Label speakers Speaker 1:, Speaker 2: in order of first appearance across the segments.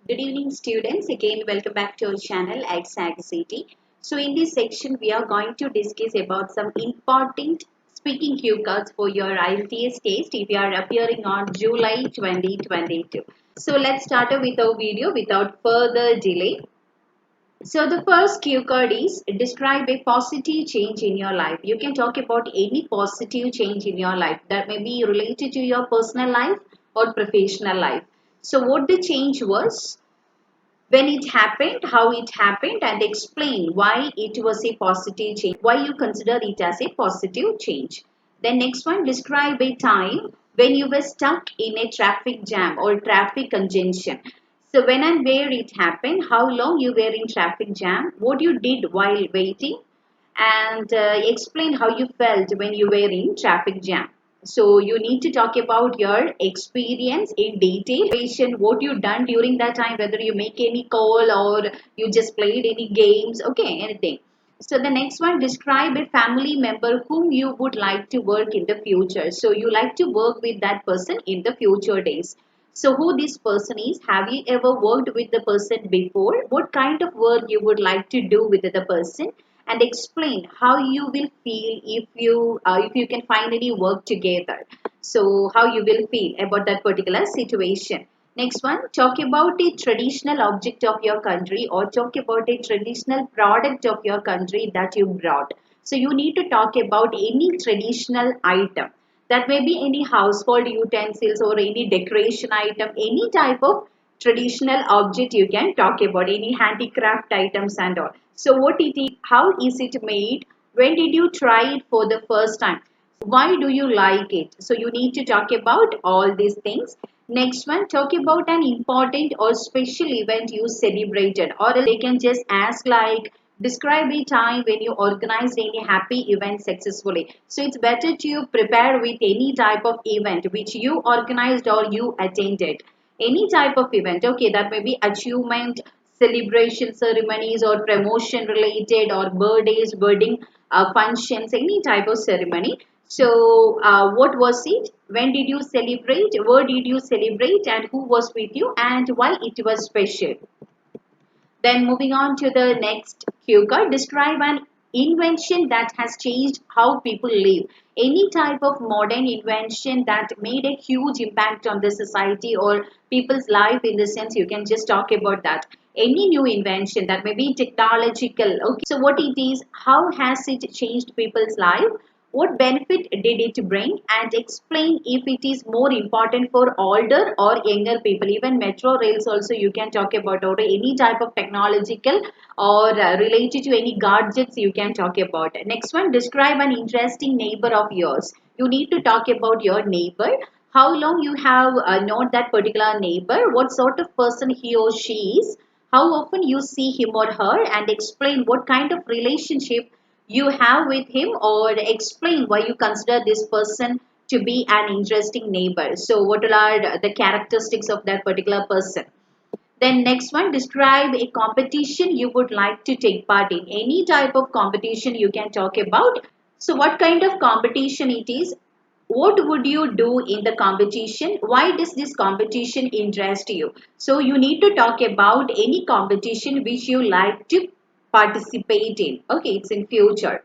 Speaker 1: Good evening, students. Again, welcome back to our channel, Ach'z. So, in this section, we are going to discuss about some important speaking cue cards for your Ielts test if you are appearing on July 2022. So, let's start with our video without further delay. So, the first cue card is describe a positive change in your life. You can talk about any positive change in your life that may be related to your personal life or professional life. So, what the change was, when it happened, how it happened, and explain why it was a positive change, why you consider it as a positive change. Then next one, describe a time when you were stuck in a traffic jam or traffic congestion. So when and where it happened, how long you were in traffic jam, what you did while waiting, and explain how you felt when you were in traffic jam. So you need to talk about your experience in detail, what you done during that time, whether you make any call or you just played any games, okay, anything. So the next one, describe a family member whom you would like to work in the future. So you like to work with that person in the future days. So who this person is, have you ever worked with the person before? What kind of work you would like to do with the person? And explain how you will feel if you can finally work together. So how you will feel about that particular situation. Next one, talk about a traditional object of your country or talk about a traditional product of your country that you brought. So you need to talk about any traditional item. That may be any household utensils or any decoration item, any type of traditional object you can talk about, any handicraft items and all. So what it is, how is it made, when did you try it for the first time, why do you like it? So you need to talk about all these things. Next one, talk about an important or special event you celebrated, or they can just ask like describe a time when you organized any happy event successfully. So it's better to prepare with any type of event which you organized or you attended. Any type of event, okay, that may be achievement, celebration ceremonies or promotion related or birthdays, wedding functions, any type of ceremony. So what was it, when did you celebrate, where did you celebrate, and who was with you, and why it was special. Then moving on to the next cue card, describe an invention that has changed how people live. Any type of modern invention that made a huge impact on the society or people's life, in the sense you can just talk about that. Any new invention that may be technological. Okay, so what it is, how has it changed people's life? What benefit did it bring, and explain if it is more important for older or younger people. Even metro rails also you can talk about, or any type of technological or related to any gadgets you can talk about. Next one, describe an interesting neighbor of yours. You need to talk about your neighbor, how long you have known that particular neighbor, what sort of person he or she is, how often you see him or her, and explain what kind of relationship you have with him, or explain why you consider this person to be an interesting neighbor. So what are the characteristics of that particular person? Then next one, describe a competition you would like to take part in. Any type of competition you can talk about. So what kind of competition it is? What would you do in the competition? Why does this competition interest you? So you need to talk about any competition which you like to participate in. Okay, it's in future.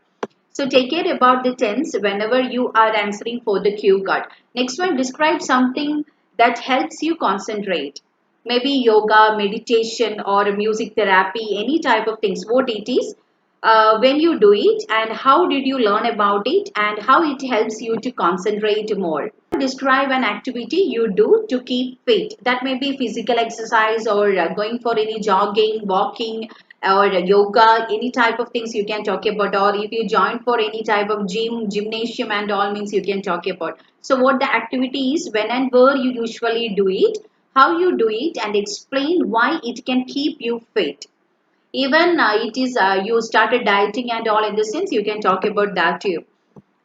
Speaker 1: So take care about the tense whenever you are answering for the cue card. Next one, describe something that helps you concentrate. Maybe yoga, meditation, or music therapy, any type of things. What it is, when you do it, and how did you learn about it, and how it helps you to concentrate more. Describe an activity you do to keep fit. That may be physical exercise or going for any jogging, walking, or yoga, any type of things you can talk about. Or if you join for any type of gymnasium and all, means you can talk about. So what the activity is, when and where you usually do it, how you do it, and explain why it can keep you fit. Even it is you started dieting and all, in the sense you can talk about that too.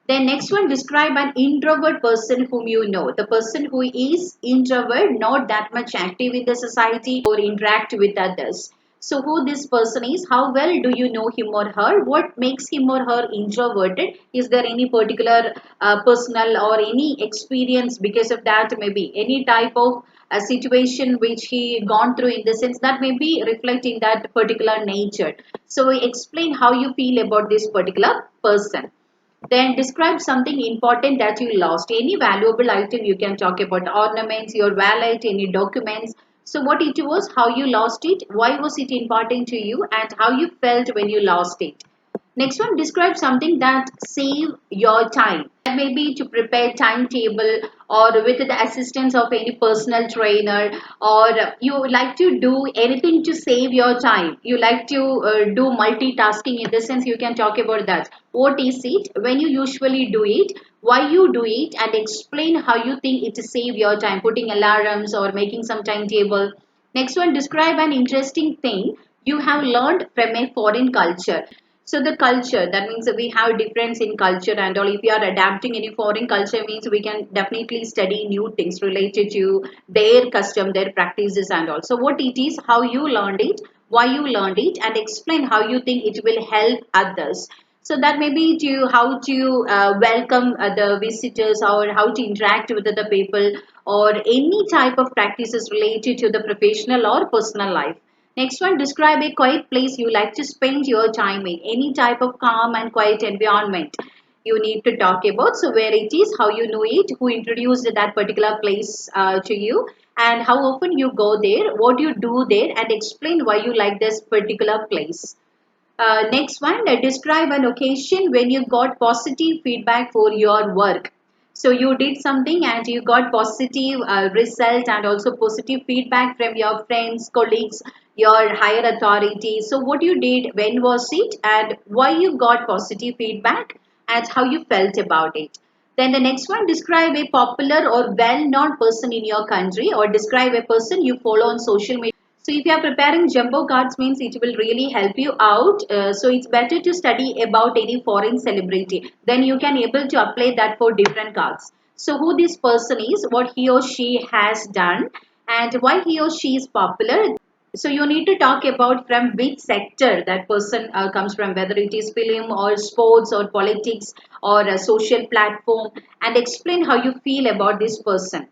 Speaker 1: Then next one, describe an introvert person whom you know. The person who is introvert, not that much active in the society or interact with others. So who this person is, how well do you know him or her, what makes him or her introverted, is there any particular personal or any experience because of that, maybe any type of a situation which he gone through, in the sense that may be reflecting that particular nature. So explain how you feel about this particular person. Then describe something important that you lost. Any valuable item you can talk about, ornaments, your wallet, any documents. So what it was, how you lost it, why was it important to you, and how you felt when you lost it. Next one, describe something that save your time. That may be to prepare timetable, or with the assistance of any personal trainer, or you like to do anything to save your time. You like to do multitasking, in the sense you can talk about that. What is it? When you usually do it? Why you do it? And explain how you think it save your time. Putting alarms or making some timetable. Next one, describe an interesting thing you have learned from a foreign culture. So the culture, that means that we have difference in culture and all. If we are adapting any foreign culture, means we can definitely study new things related to their custom, their practices and all. So what it is, how you learned it, why you learned it, and explain how you think it will help others. So that may be to how to welcome the visitors, or how to interact with other people, or any type of practices related to the professional or personal life. Next one, describe a quiet place you like to spend your time in. Any type of calm and quiet environment you need to talk about. So where it is, how you know it, who introduced that particular place to you, and how often you go there, what you do there, and explain why you like this particular place. Next one, describe an occasion when you got positive feedback for your work. So you did something and you got positive result and also positive feedback from your friends, colleagues, your higher authority. So what you did, when was it, and why you got positive feedback, and how you felt about it. Then the next one, describe a popular or well-known person in your country, or describe a person you follow on social media. So if you are preparing jumbo cards, means it will really help you out. So it's better to study about any foreign celebrity. Then you can able to apply that for different cards. So who this person is, what he or she has done, and why he or she is popular. So you need to talk about from which sector that person comes from, whether it is film or sports or politics or a social platform, and explain how you feel about this person.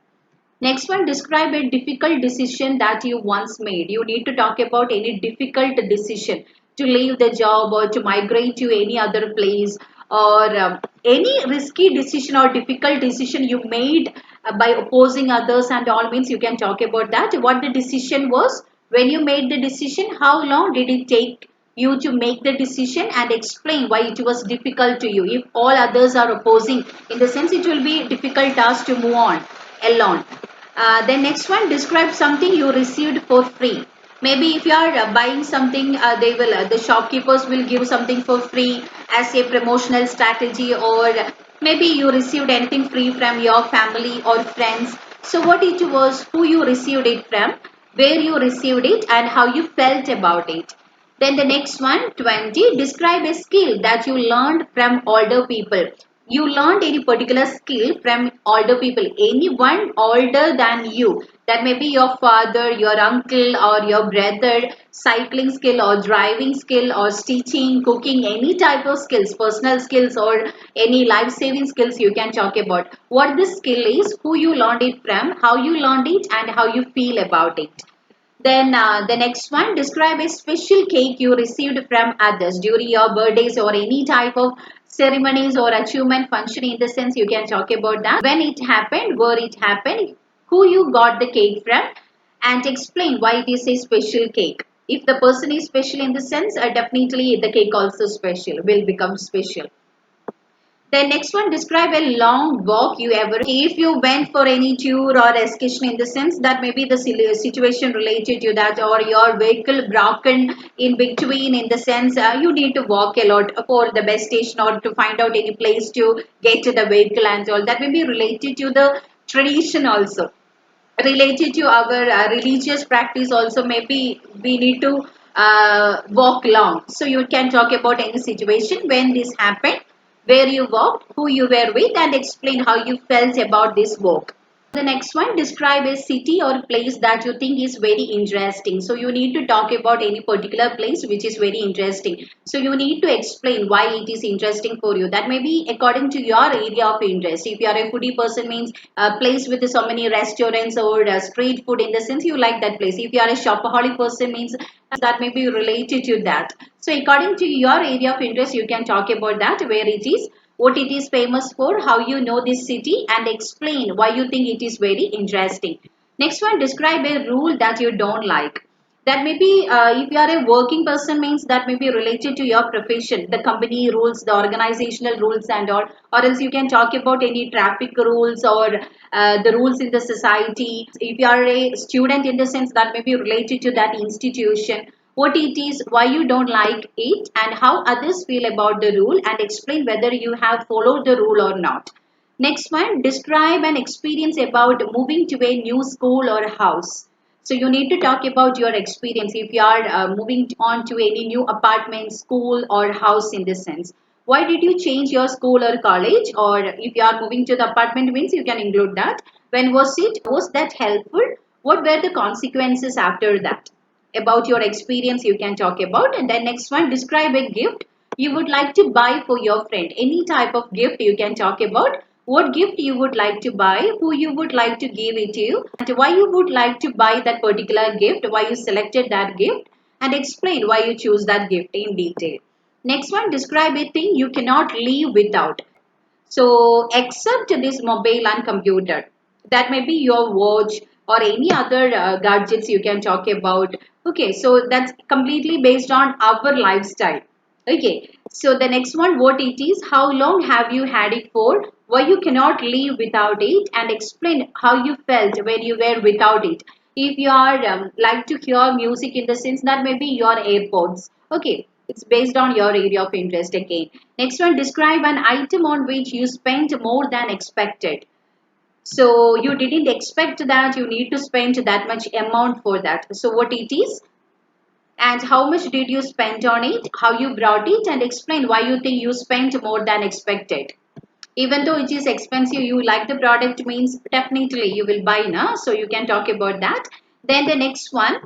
Speaker 1: Next one, describe a difficult decision that you once made. You need to talk about any difficult decision to leave the job, or to migrate to any other place, or any risky decision or difficult decision you made by opposing others and all, means you can talk about that. What the decision was, when you made the decision, how long did it take you to make the decision, and explain why it was difficult to you. If all others are opposing, in the sense it will be difficult task to move on alone. Then next one, describe something you received for free. Maybe if you are buying something, they will the shopkeepers will give something for free as a promotional strategy, or maybe you received anything free from your family or friends. So what it was, who you received it from, where you received it, and how you felt about it. Then the next one, 20, describe a skill that you learned from older people. You learned any particular skill from older people, anyone older than you. That may be your father, your uncle, or your brother. Cycling skill, or driving skill, or stitching, cooking, any type of skills, personal skills, or any life-saving skills you can talk about. What this skill is, who you learned it from, how you learned it, and how you feel about it. Then the next one, describe a special cake you received from others during your birthdays or any type of ceremonies or achievement function, in the sense you can talk about that. When it happened, where it happened, who you got the cake from, and explain why it is a special cake. If the person is special, in the sense, definitely the cake also special, will become special. Then next one, describe a long walk you ever. If you went for any tour or excursion, in the sense that maybe the situation related to that, or your vehicle broken in between, in the sense you need to walk a lot for the best station, or to find out any place to get to the vehicle and all. That may be related to the tradition also, related to our religious practice also. Maybe we need to walk long. So you can talk about any situation when this happened, where you walked, who you were with, and explain how you felt about this walk. The next one, describe a city or place that you think is very interesting. So you need to talk about any particular place which is very interesting. So you need to explain why it is interesting for you. That may be according to your area of interest. If you are a foodie person, means a place with so many restaurants or street food, in the sense you like that place. If you are a shopaholic person, means that may be related to that. So according to your area of interest, you can talk about that, where it is, what it is famous for, how you know this city, and explain why you think it is very interesting. Next one, describe a rule that you don't like. That may be, if you are a working person, means that may be related to your profession, the company rules, the organizational rules and all, or else you can talk about any traffic rules or the rules in the society. If you are a student, in the sense that may be related to that institution, what it is, why you don't like it, and how others feel about the rule, and explain whether you have followed the rule or not. Next one, describe an experience about moving to a new school or house. So you need to talk about your experience if you are moving on to any new apartment, school or house, in this sense. Why did you change your school or college? Or if you are moving to the apartment, means you can include that. When was it? Was that helpful? What were the consequences after that? About your experience you can talk about. And then next one, describe a gift you would like to buy for your friend. Any type of gift you can talk about. What gift you would like to buy, who you would like to give it to, and why you would like to buy that particular gift, why you selected that gift, and explain why you choose that gift in detail. Next one, describe a thing you cannot live without. So except this mobile and computer, that may be your watch or any other gadgets you can talk about. Okay, so that's completely based on our lifestyle. Okay, so the next one, what it is, how long have you had it for, why you cannot live without it, and explain how you felt when you were without it. If you are like to hear music, in the sense that maybe your AirPods. Okay, it's based on your area of interest again. Next one, describe an item on which you spent more than expected. So you didn't expect that you need to spend that much amount for that. So what it is, and how much did you spend on it, how you brought it, and explain why you think you spent more than expected. Even though it is expensive, you like the product, means definitely you will buy now. So you can talk about that. Then the next one,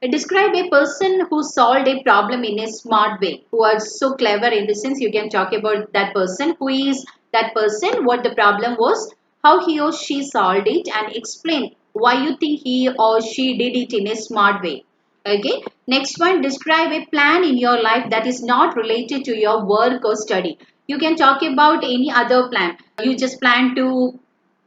Speaker 1: describe a person who solved a problem in a smart way, who was so clever, in the sense you can talk about that person, who is that person, what the problem was, how he or she solved it, and explain why you think he or she did it in a smart way. Okay, next one, describe a plan in your life that is not related to your work or study. You can talk about any other plan. You just plan to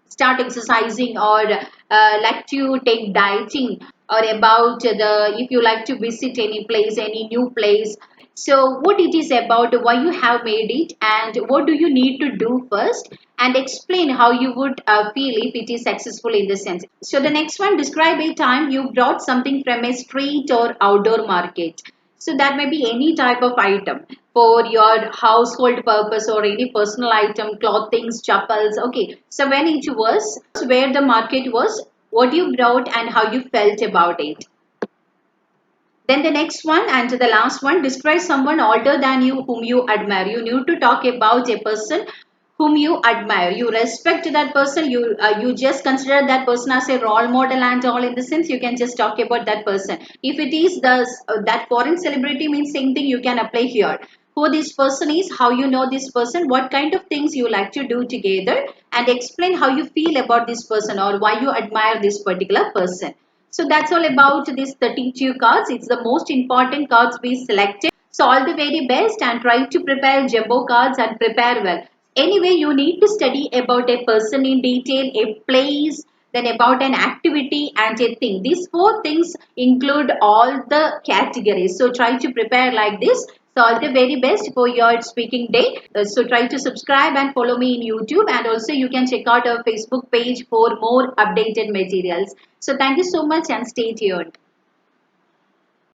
Speaker 1: start exercising, or like to take dieting, or about the, if you like to visit any place, any new place. So what it is about, why you have made it, and what do you need to do first, and explain how you would feel if it is successful, in the sense. So the next one, describe a time you brought something from a street or outdoor market. So that may be any type of item for your household purpose, or any personal item, clothings, chappals. Okay. So when it was, where the market was, what you brought, and how you felt about it. Then the next one and the last one, describe someone older than you whom you admire. You need to talk about a person whom you admire. You respect that person. You just consider that person as a role model and all, in the sense you can just talk about that person. If it is the that foreign celebrity, means same thing you can apply here. Who this person is, how you know this person, what kind of things you like to do together, and explain how you feel about this person, or why you admire this particular person. So that's all about this 32 cards. It's the most important cards we selected. So all the very best, and try to prepare jumbo cards and prepare well. Anyway, you need to study about a person in detail, a place, then about an activity and a thing. These four things include all the categories. So try to prepare like this. So all the very best for your speaking day. So try to subscribe and follow me in YouTube, and also you can check out our Facebook page for more updated materials. So thank you so much and stay tuned.